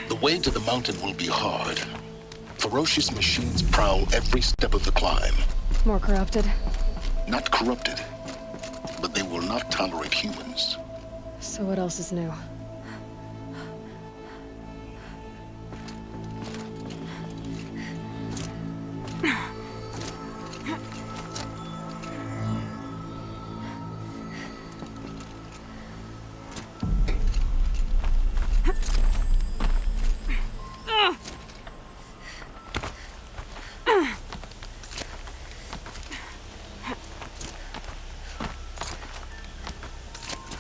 The way to the mountain will be hard. Ferocious machines prowl every step of the climb. More corrupted? Not corrupted, but they will not tolerate humans. So what else is new?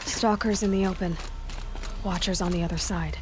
Stalkers in the open. Watchers on the other side.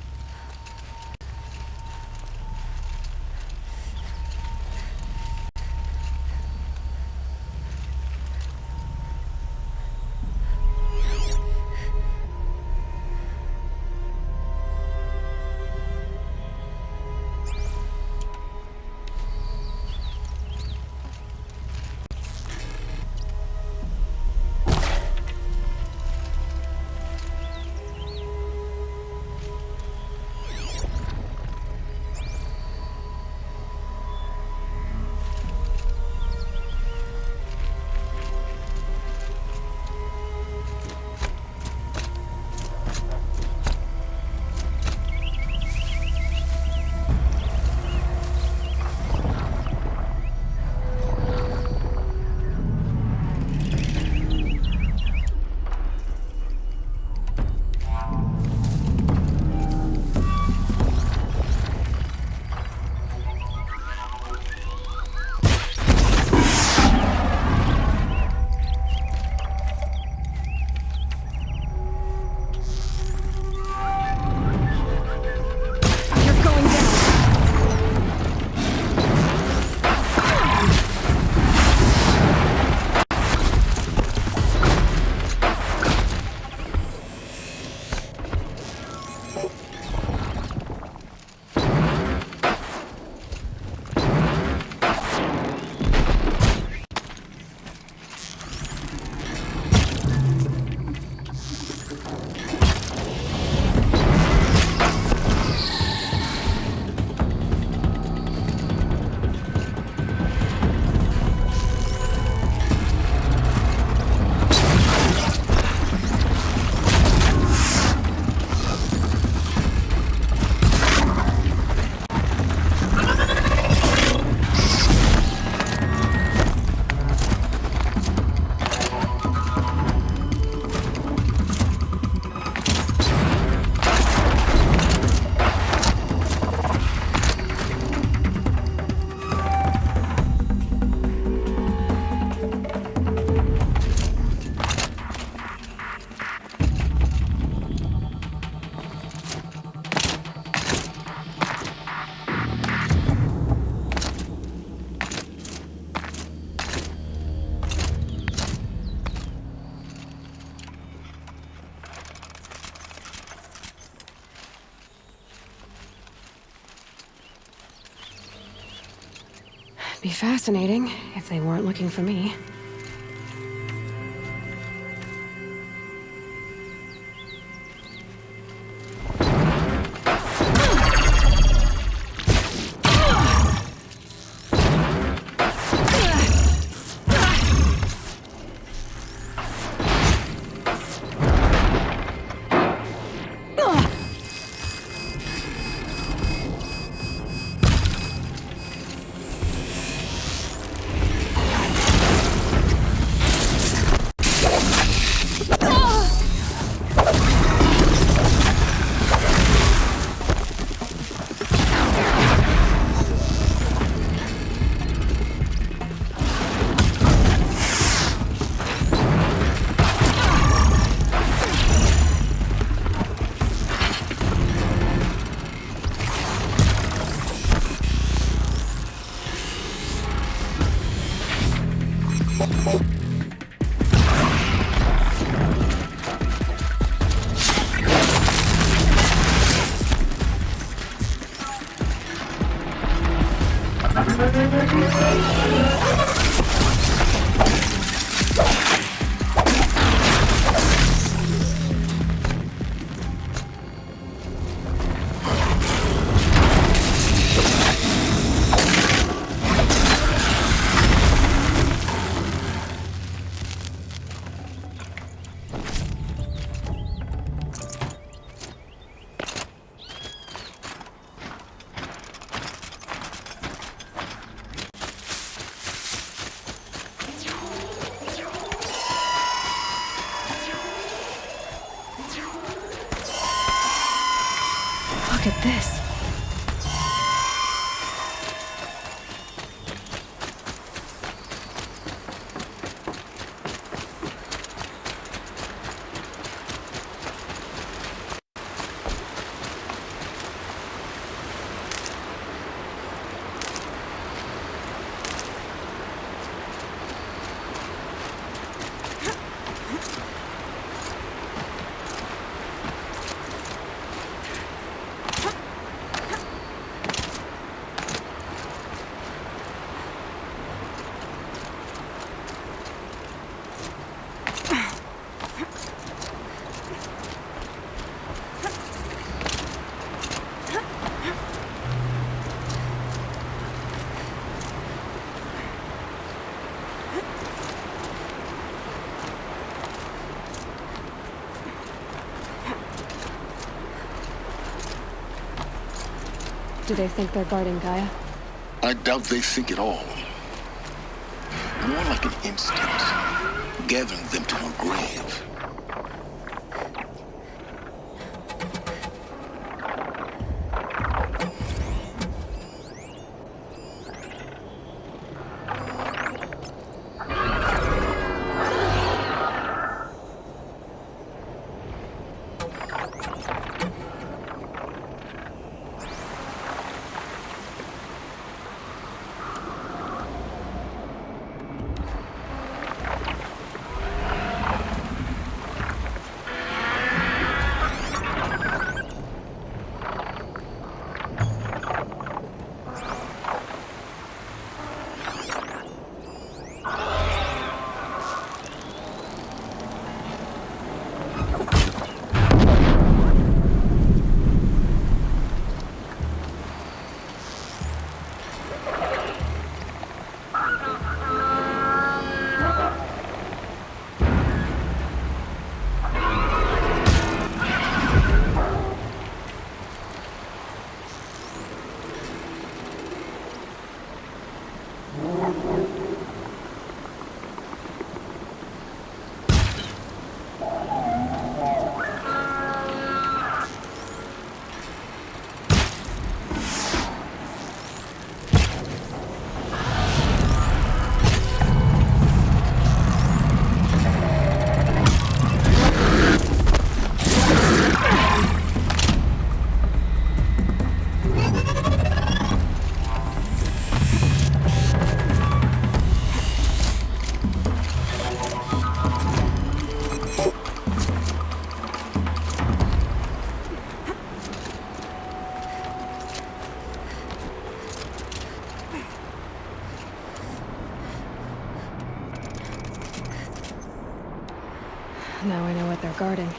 Be fascinating if they weren't looking for me. Look at this. Do they think they're guarding Gaia? I doubt they think at all. More like an instinct, gathering them to her grave. Now I know what they're guarding.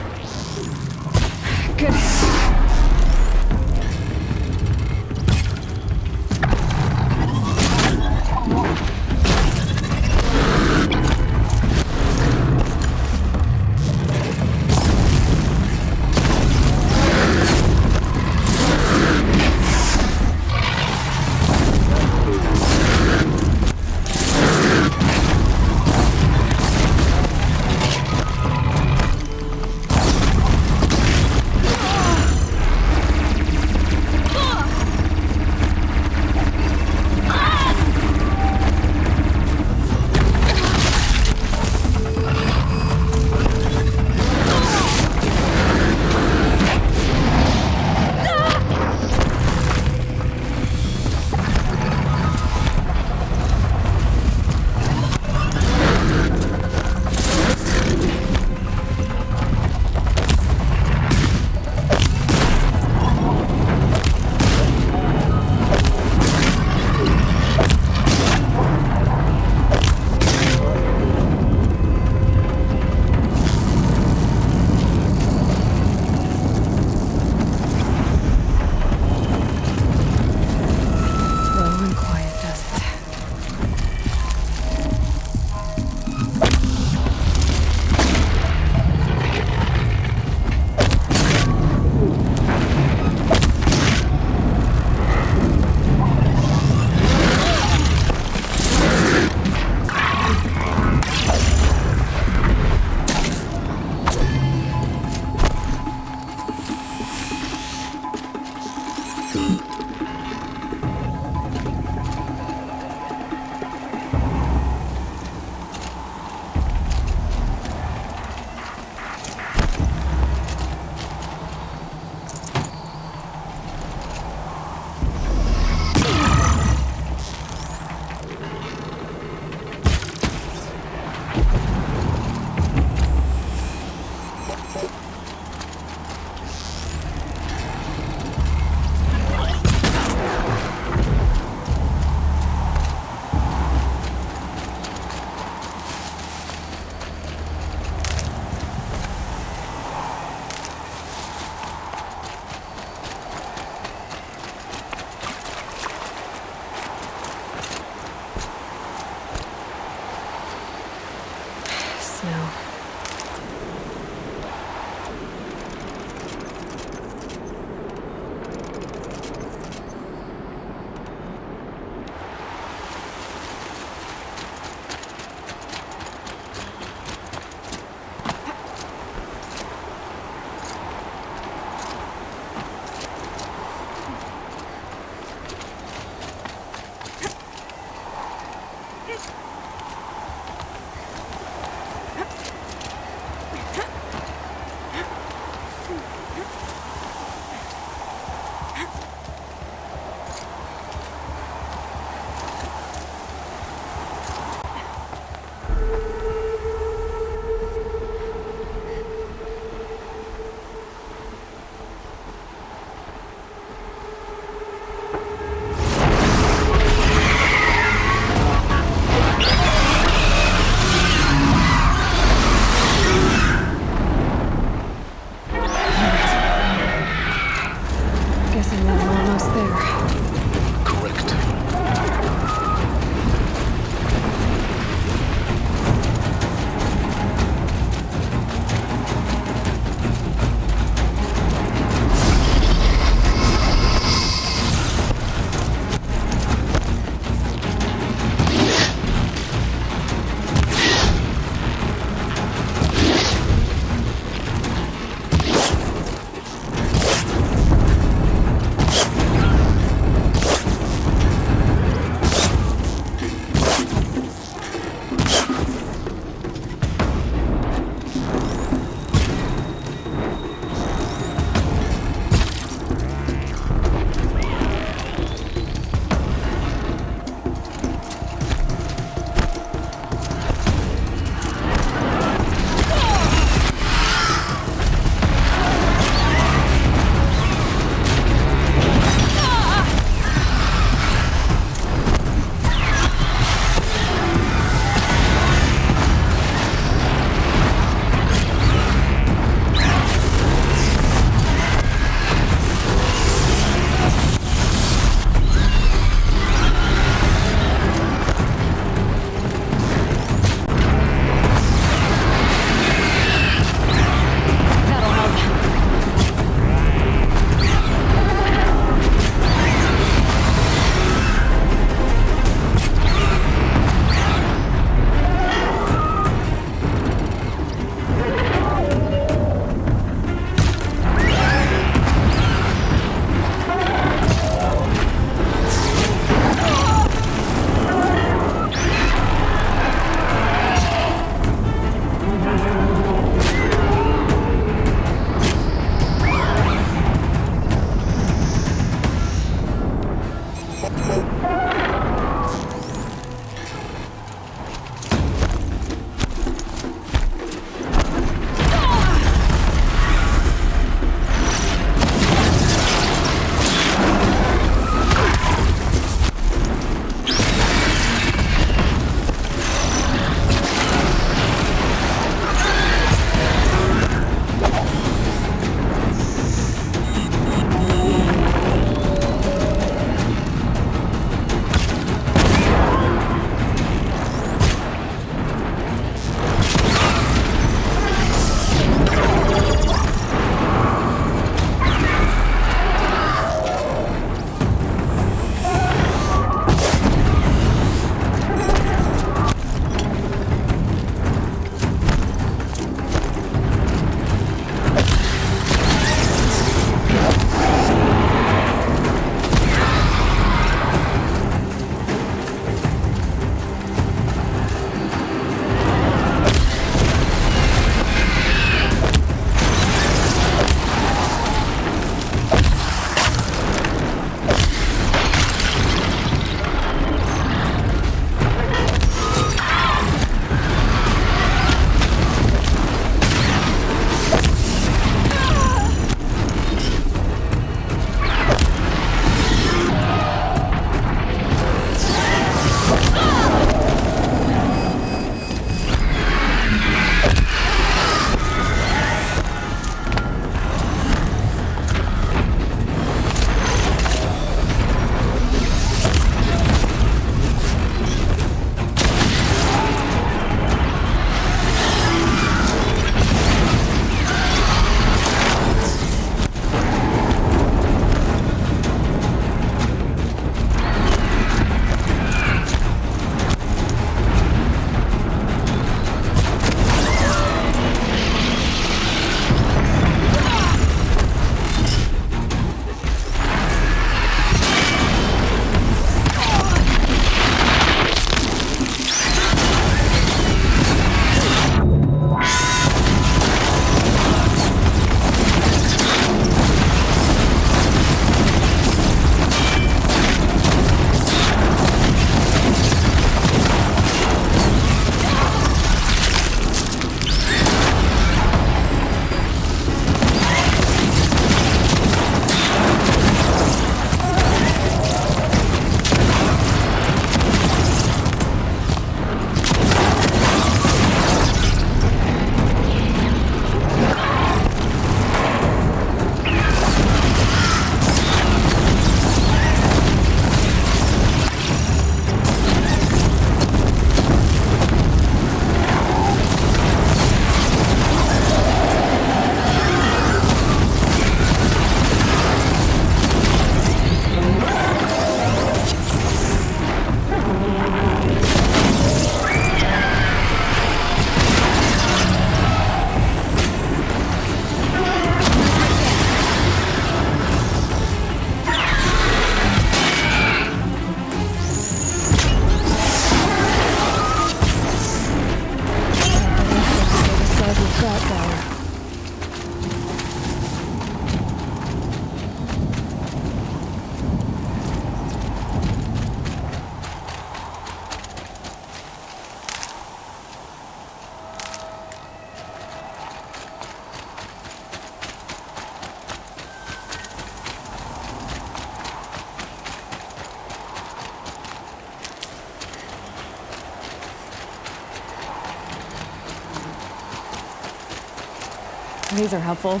These are helpful.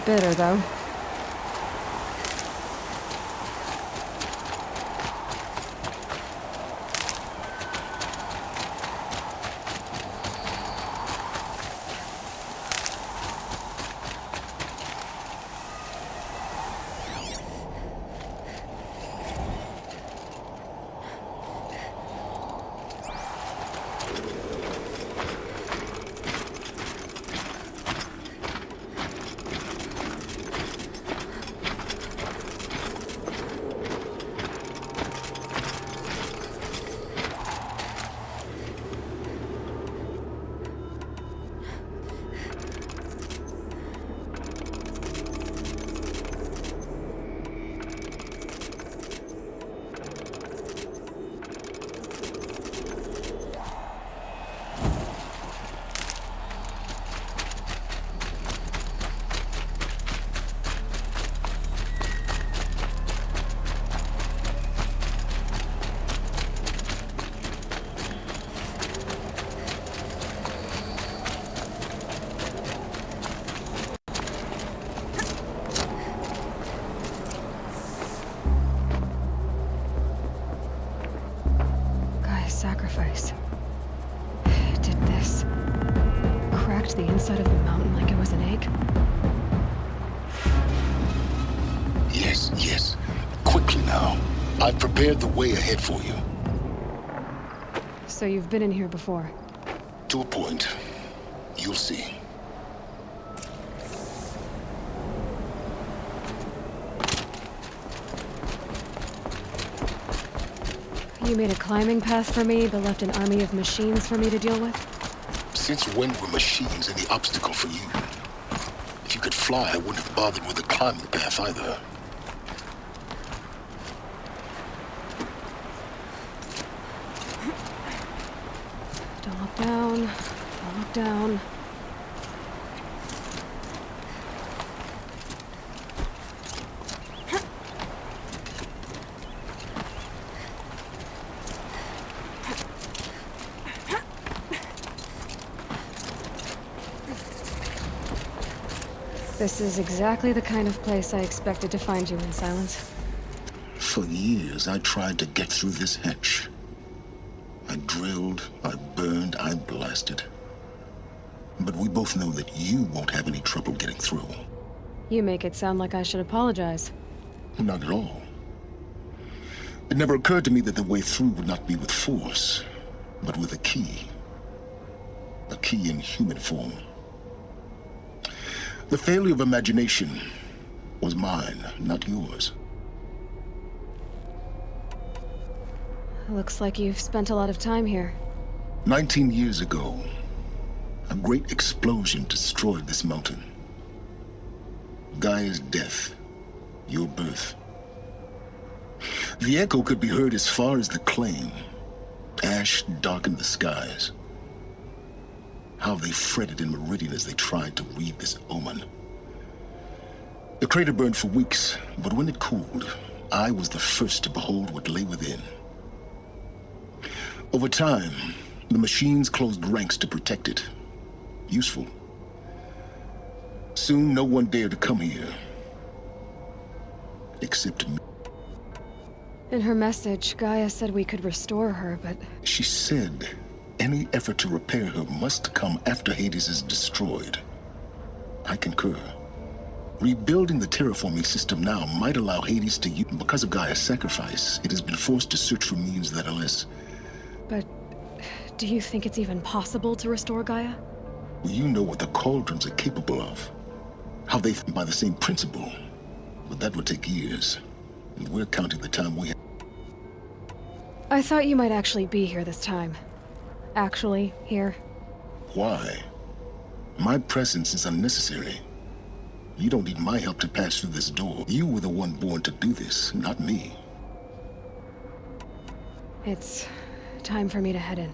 Bitter, though. Sacrifice. It did this. Cracked the inside of the mountain like it was an egg. Yes, yes. Quickly now. I've prepared the way ahead for you. So you've been in here before? To a point. You'll see. You made a climbing path for me, but left an army of machines for me to deal with? Since when were machines any obstacle for you? If you could fly, I wouldn't have bothered with the climbing path either. Don't look down. Don't look down. This is exactly the kind of place I expected to find you in, Silence. For years, I tried to get through this hatch. I drilled, I burned, I blasted. But we both know that you won't have any trouble getting through. You make it sound like I should apologize. Not at all. It never occurred to me that the way through would not be with force, but with a key. A key in human form. The failure of imagination was mine, not yours. Looks like you've spent a lot of time here. 19 years ago, a great explosion destroyed this mountain. Gaia's death, your birth. The echo could be heard as far as the claim. Ash darkened the skies. How they fretted in Meridian as they tried to read this omen. The crater burned for weeks, but when it cooled, I was the first to behold what lay within. Over time, the machines closed ranks to protect it. Useful. Soon, no one dared to come here. Except me. In her message, Gaia said we could restore her, but... She said any effort to repair her must come after Hades is destroyed. I concur. Rebuilding the terraforming system now might allow Hades to use... Because of Gaia's sacrifice, it has been forced to search for means that are less... But do you think it's even possible to restore Gaia? You know what the cauldrons are capable of. How they think by the same principle. But that would take years. And we're counting the time we have. I thought you might actually be here this time. Actually, here. Why? My presence is unnecessary. You don't need my help to pass through this door. You were the one born to do this, not me. It's time for me to head in.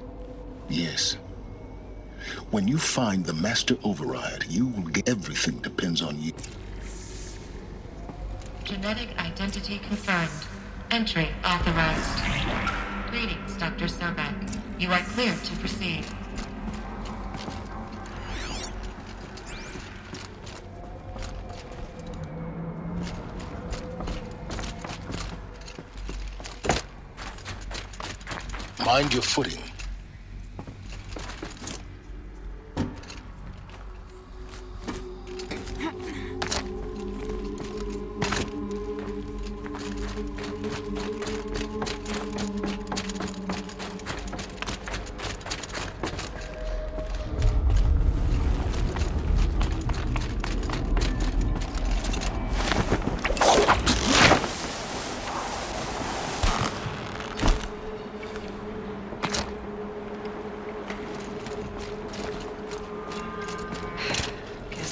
Yes. When you find the Master Override, you will get everything depends on you. Genetic identity confirmed. Entry authorized. Greetings, Dr. Sobek. You are cleared to proceed. Mind your footing.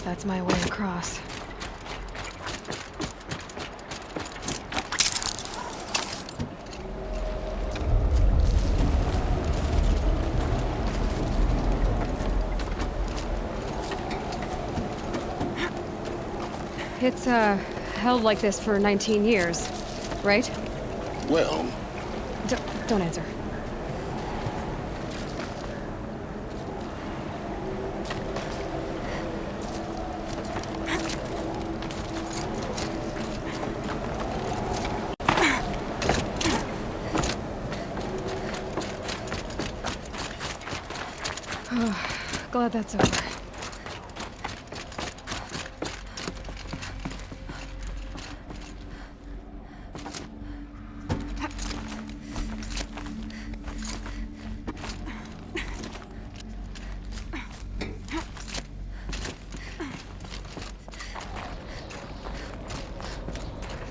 That's my way across. It's, held like this for 19 years, right? Well... Don't answer. Glad that's over.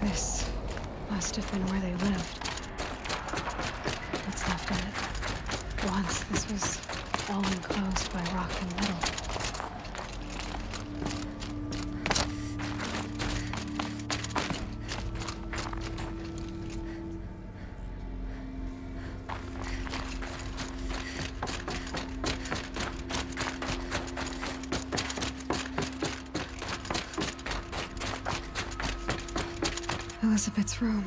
This must have been where they lived. What's left of it? Once this was all enclosed by rock and metal. Elizabeth's room.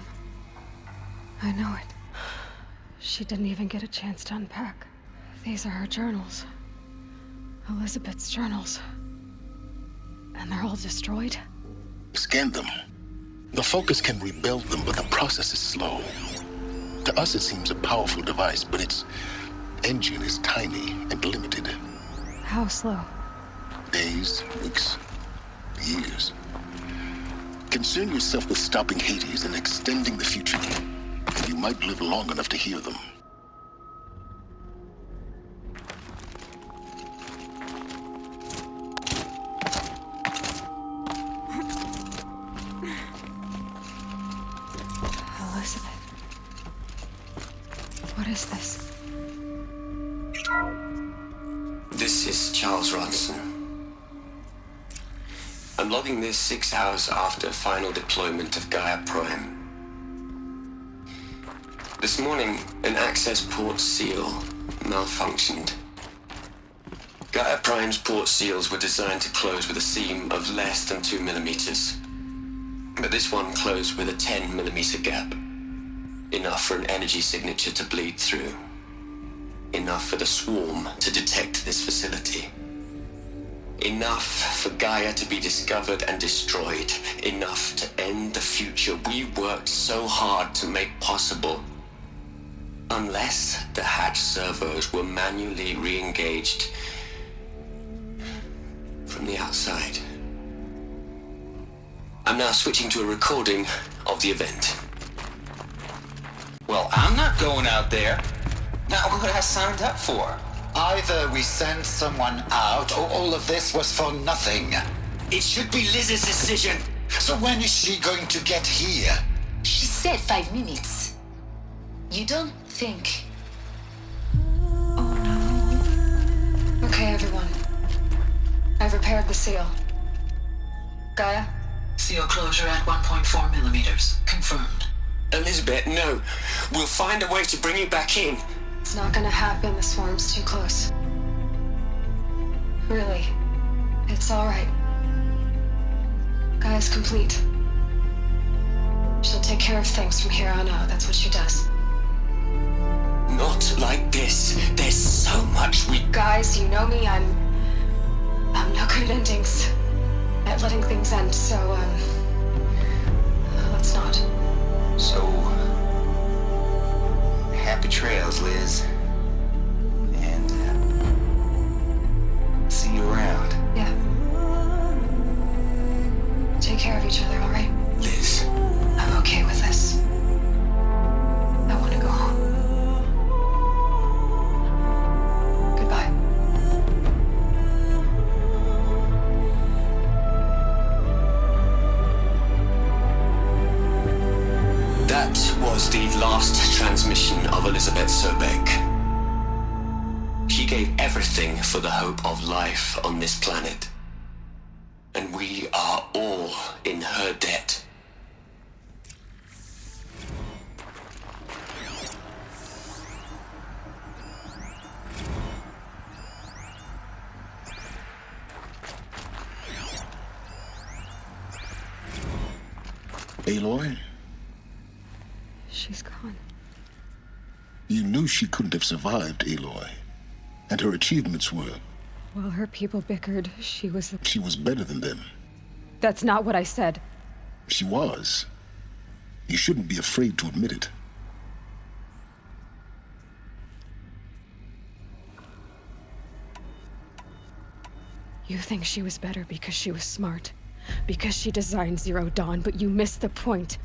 I know it. She didn't even get a chance to unpack. These are her journals. Elizabeth's journals. And they're all destroyed? Scan them. The Focus can rebuild them, but the process is slow. To us, it seems a powerful device, but its engine is tiny and limited. How slow? Days, weeks, years. Concern yourself with stopping Hades and extending the future, and you might live long enough to hear them. Elizabeth. What is this? This is Charles Ronson. I'm logging this 6 hours after final deployment of Gaia Prime. This morning, an access port seal malfunctioned. Gaia Prime's port seals were designed to close with a seam of less than 2 millimeters. But this one closed with a 10 millimeter gap. Enough for an energy signature to bleed through. Enough for the swarm to detect this facility. Enough for Gaia to be discovered and destroyed. Enough to end the future we worked so hard to make possible. Unless the hatch servos were manually re-engaged from the outside. I'm now switching to a recording of the event. Well, I'm not going out there. Not what I signed up for. Either we send someone out, or all of this was for nothing. It should be Liz's decision. So when is she going to get here? She said 5 minutes. You don't think... Oh no. Okay, everyone. I've repaired the seal. Gaia? Seal closure at 1.4 millimeters. Confirmed. Elizabeth, no. We'll find a way to bring you back in. It's not gonna happen. The swarm's too close. Really. It's all right. Gaia's complete. She'll take care of things from here on out. That's what she does. Not like this. There's so much we... Guys, you know me. I'm no good at endings. At letting things end, so, let's not. So... perhaps Happy trails, Liz. And, see you around. Yeah. Take care of each other, all right? Liz. I'm okay with this. I want to go home. Goodbye. That was the last transmission of Elizabeth Sobek. She gave everything for the hope of life on this planet. And we are all in her debt. Aloy, She's gone. you knew she couldn't have survived, Aloy. And her achievements were... While her people bickered, she was... She was better than them. That's not what I said. She was. You shouldn't be afraid to admit it. You think she was better because she was smart. Because she designed Zero Dawn, but you missed the point.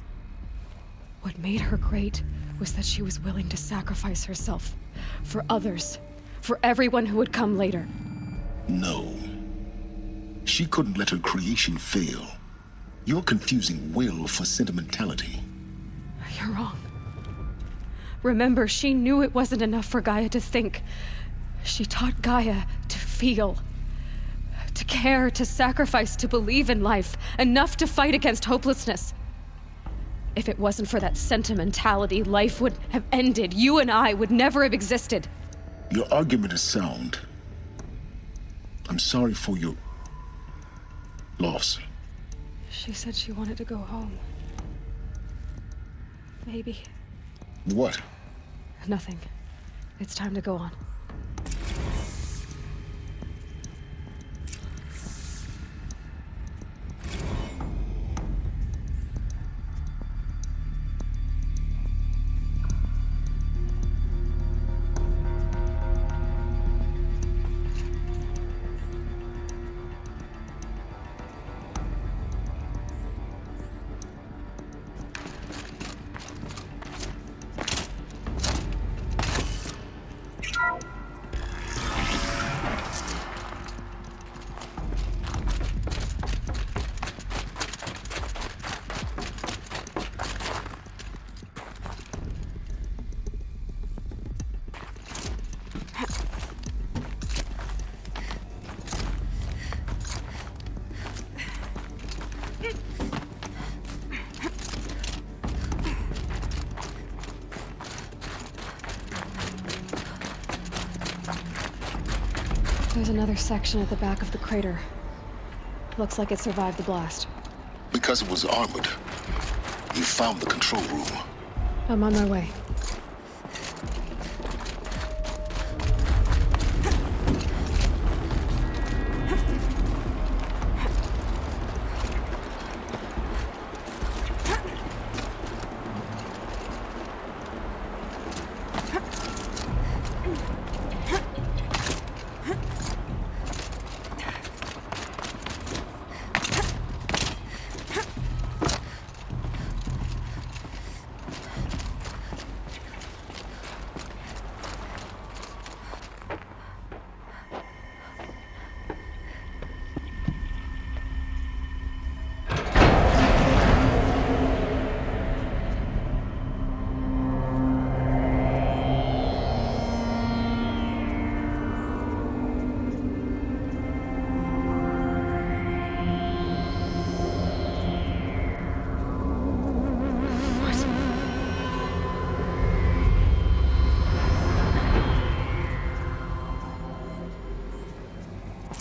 What made her great was that she was willing to sacrifice herself. For others. For everyone who would come later. No. She couldn't let her creation fail. You're confusing will for sentimentality. You're wrong. Remember, she knew it wasn't enough for Gaia to think. She taught Gaia to feel. To care, to sacrifice, to believe in life. Enough to fight against hopelessness. If it wasn't for that sentimentality, life would have ended. You and I would never have existed. Your argument is sound. I'm sorry for your... loss. She said she wanted to go home. Maybe. What? Nothing. It's time to go on. There's another section at the back of the crater. Looks like it survived the blast. Because it was armored. You found the control room. I'm on my way.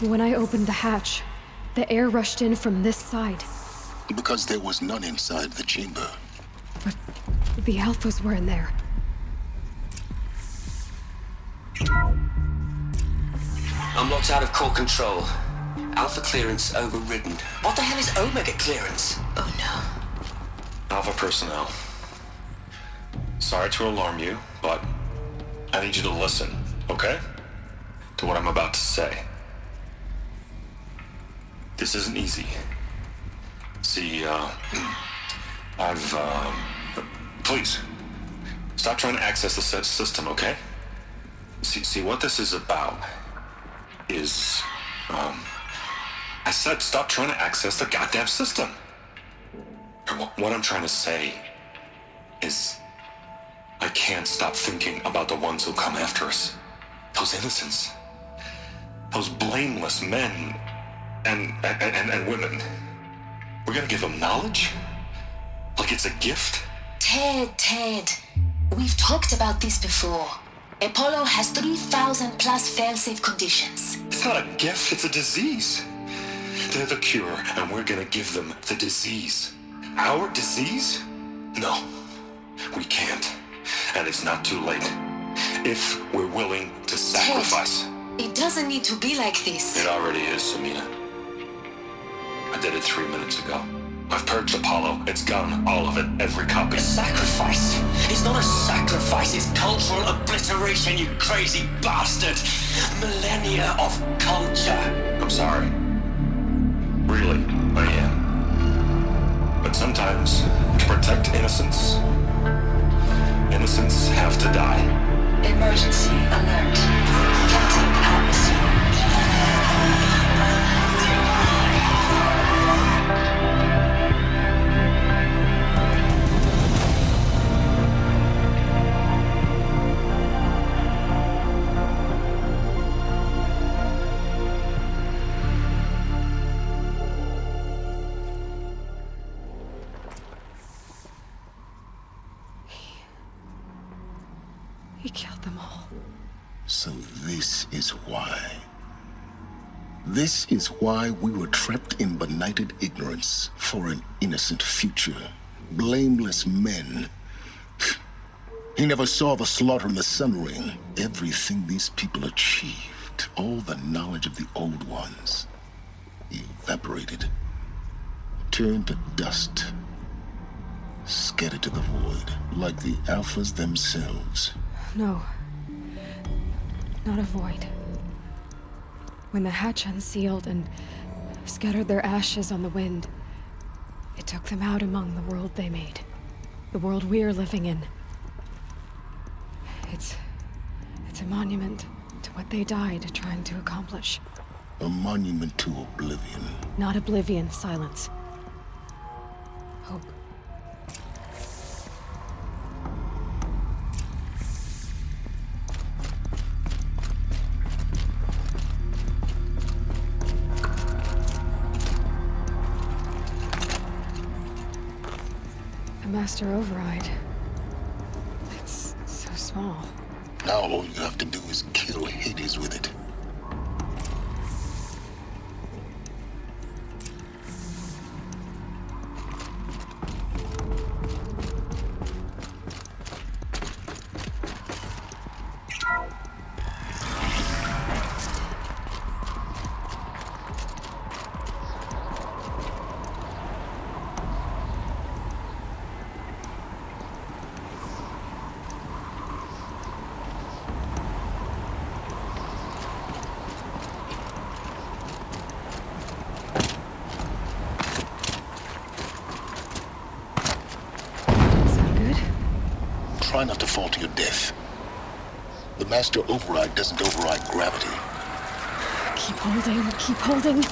When I opened the hatch, the air rushed in from this side. Because there was none inside the chamber. But the Alphas were in there. I'm locked out of core control. Alpha clearance overridden. What the hell is Omega clearance? Oh no. Alpha personnel. Sorry to alarm you, but I need you to listen, okay? To what I'm about to say. This isn't easy. See, please, stop trying to access the system, okay? See, what this is about is, I said stop trying to access the goddamn system. What I'm trying to say is, I can't stop thinking about the ones who come after us. Those innocents. Those blameless men and women. We're gonna give them knowledge? Like it's a gift? Ted. We've talked about this before. Apollo has 3,000 plus fail-safe conditions. It's not a gift, it's a disease. They're the cure, and we're gonna give them the disease. Our disease? No, we can't. And it's not too late. If we're willing to sacrifice. Ted, it doesn't need to be like this. It already is, Samina. I did it 3 minutes ago. I've purged Apollo. It's gone. All of it. Every copy. A sacrifice? It's not a sacrifice, it's cultural obliteration, you crazy bastard! Millennia of culture! I'm sorry. Really, I am. But sometimes, to protect innocence, innocents have to die. Emergency alert. Cutting atmosphere. He killed them all. So this is why. This is why we were trapped in benighted ignorance for an innocent future. Blameless men. He never saw the slaughter in the Sun Ring. Everything these people achieved, all the knowledge of the old ones, evaporated, turned to dust, scattered to the void, like the Alphas themselves. No. Not a void. When the hatch unsealed and scattered their ashes on the wind, it took them out among the world they made. The world we're living in. It's a monument to what they died trying to accomplish. A monument to oblivion. Not oblivion, silence. Hope. The Master Override. It's so small. Now all you have to do is kill Hades with it. Try not to fall to your death. The Master Override doesn't override gravity. Keep holding, keep holding.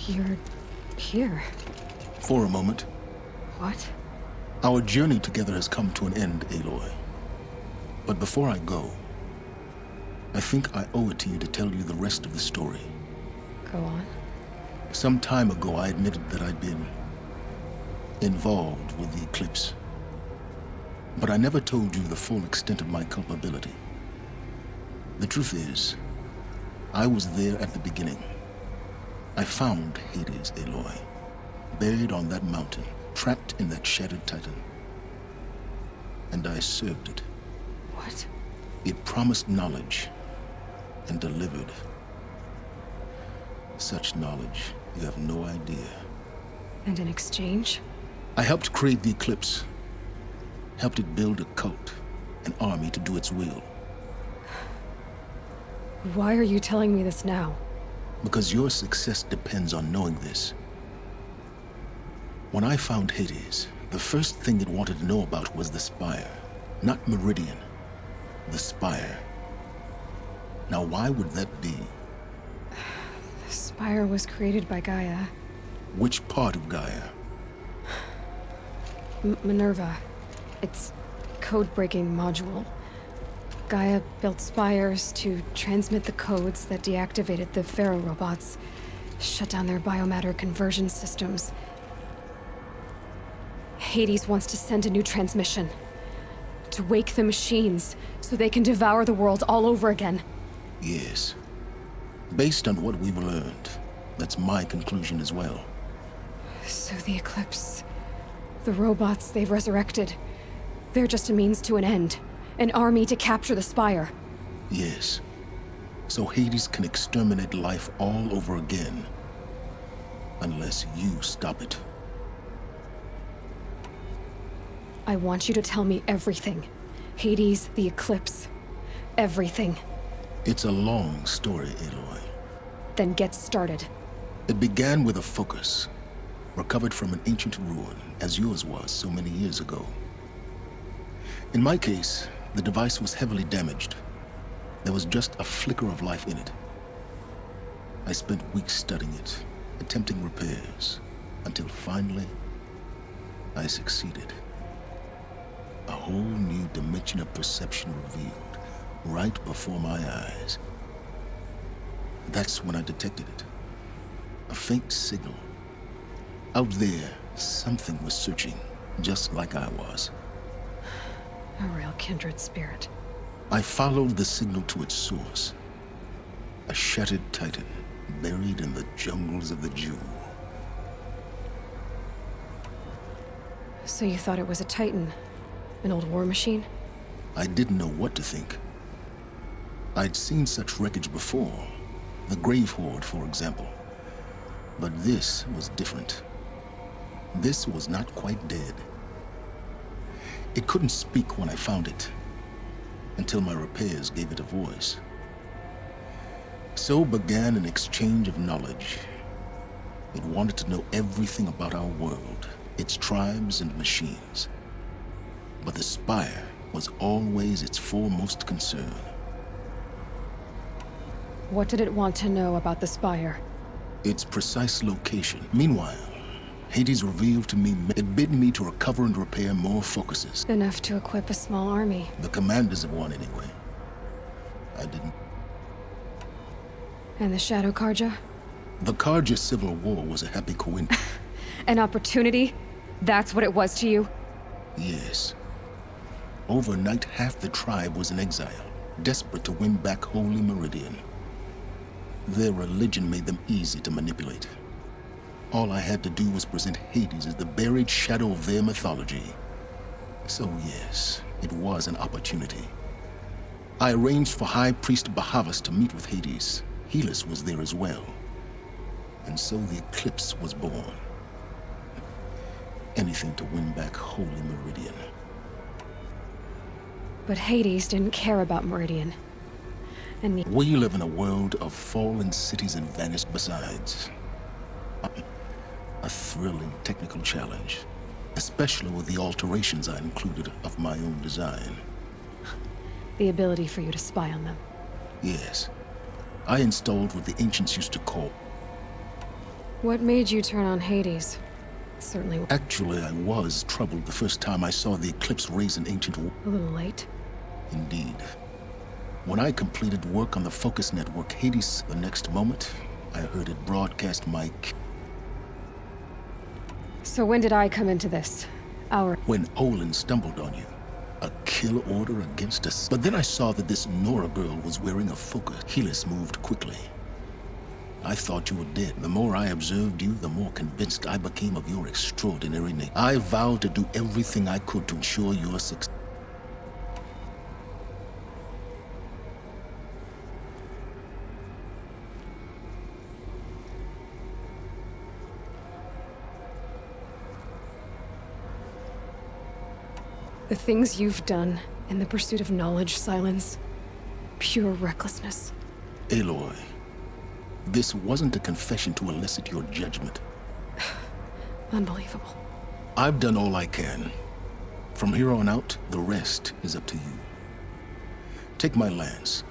You're here. For a moment. What? Our journey together has come to an end, Aloy. But before I go, I think I owe it to you to tell you the rest of the story. Go on. Some time ago, I admitted that I'd been involved with the eclipse. But I never told you the full extent of my culpability. The truth is, I was there at the beginning. I found Hades, Aloy, buried on that mountain, trapped in that shattered titan. And I served it. What? It promised knowledge and delivered. Such knowledge, you have no idea. And in exchange? I helped create the eclipse. Helped it build a cult, an army to do its will. Why are you telling me this now? Because your success depends on knowing this. When I found Hades, the first thing it wanted to know about was the Spire. Not Meridian. The Spire. Now, why would that be? The Spire was created by Gaia. Which part of Gaia? Minerva. Its code-breaking module. Gaia built spires to transmit the codes that deactivated the Pharaoh robots, shut down their biomatter conversion systems. Hades wants to send a new transmission. To wake the machines, so they can devour the world all over again. Yes. Based on what we've learned, that's my conclusion as well. So the Eclipse, the robots they've resurrected, they're just a means to an end. An army to capture the Spire. Yes. So Hades can exterminate life all over again. Unless you stop it. I want you to tell me everything. Hades, the Eclipse. Everything. It's a long story, Aloy. Then get started. It began with a focus. Recovered from an ancient ruin, as yours was so many years ago. In my case, the device was heavily damaged. There was just a flicker of life in it. I spent weeks studying it, attempting repairs, until finally, I succeeded. A whole new dimension of perception revealed, right before my eyes. That's when I detected it. A faint signal. Out there, something was searching, just like I was. A real kindred spirit. I followed the signal to its source. A shattered titan, buried in the jungles of the Jewel. So you thought it was a Titan? An old war machine? I didn't know what to think. I'd seen such wreckage before. The Grave Horde, for example. But this was different. This was not quite dead. It couldn't speak when I found it, until my repairs gave it a voice. So began an exchange of knowledge. It wanted to know everything about our world, its tribes and machines. But the Spire was always its foremost concern. What did it want to know about the Spire? Its precise location. Meanwhile, Hades revealed to me it bid me to recover and repair more focuses. Enough to equip a small army. The commanders of one, anyway. I didn't. And the Shadow Karja? The Karja Civil War was a happy coincidence. An opportunity? That's what it was to you? Yes. Overnight, half the tribe was in exile, desperate to win back Holy Meridian. Their religion made them easy to manipulate. All I had to do was present Hades as the buried shadow of their mythology. So yes, it was an opportunity. I arranged for High Priest Bahavas to meet with Hades. Helis was there as well. And so the Eclipse was born. Anything to win back Holy Meridian. But Hades didn't care about Meridian. And We live in a world of fallen cities and vanished besides. A thrilling technical challenge, especially with the alterations I included of my own design. the ability for you to spy on them. Yes. I installed what the ancients used to call... What made you turn on Hades? Certainly Actually, I was troubled the first time I saw the eclipse raise an ancient war. a little late. Indeed. When I completed work on the focus network Hades, the next moment, I heard it broadcast my... So when did I come into this? When Olin stumbled on you. A kill order against us. But then I saw that this Nora girl was wearing a focus. Helis moved quickly. I thought you were dead. The more I observed you, the more convinced I became of your extraordinary nature. I vowed to do everything I could to ensure your success. The things you've done in the pursuit of knowledge, Silence. Pure recklessness. Aloy, this wasn't a confession to elicit your judgment. Unbelievable. I've done all I can. From here on out, the rest is up to you. Take my lance.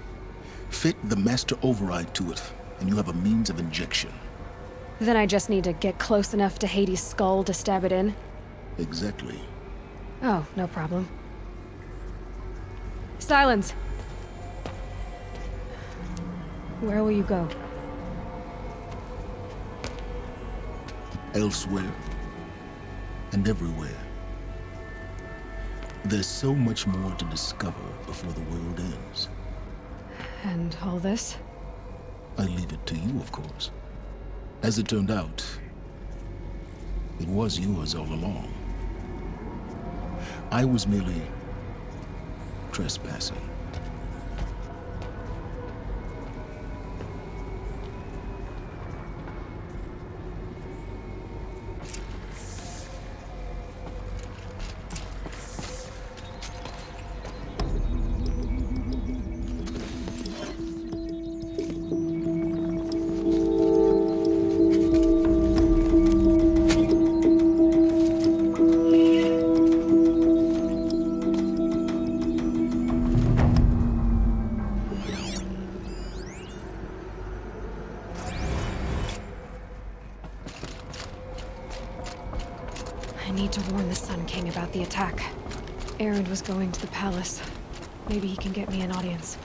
Fit the master override to it, and you have a means of injection. Then I just need to get close enough to Hades' skull to stab it in? Exactly. Oh, no problem. Silence! Where will you go? Elsewhere. And everywhere. There's so much more to discover before the world ends. And all this? I leave it to you, of course. As it turned out, it was yours all along. I was merely trespassing. I need to warn the Sun King about the attack. Erend was going to the palace. Maybe he can get me an audience.